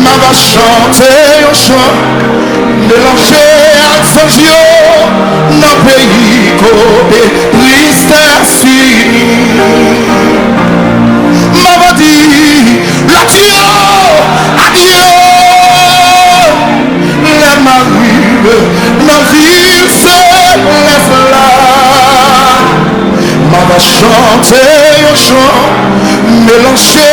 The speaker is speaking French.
Ma va chanter un chant, mélanger alphangio, dans le pays côté, tristesse finie. Ma va dire, l'adieu, adieu, les maris, ma vie c'est les flammes. Ma va chanter un chant, mélanger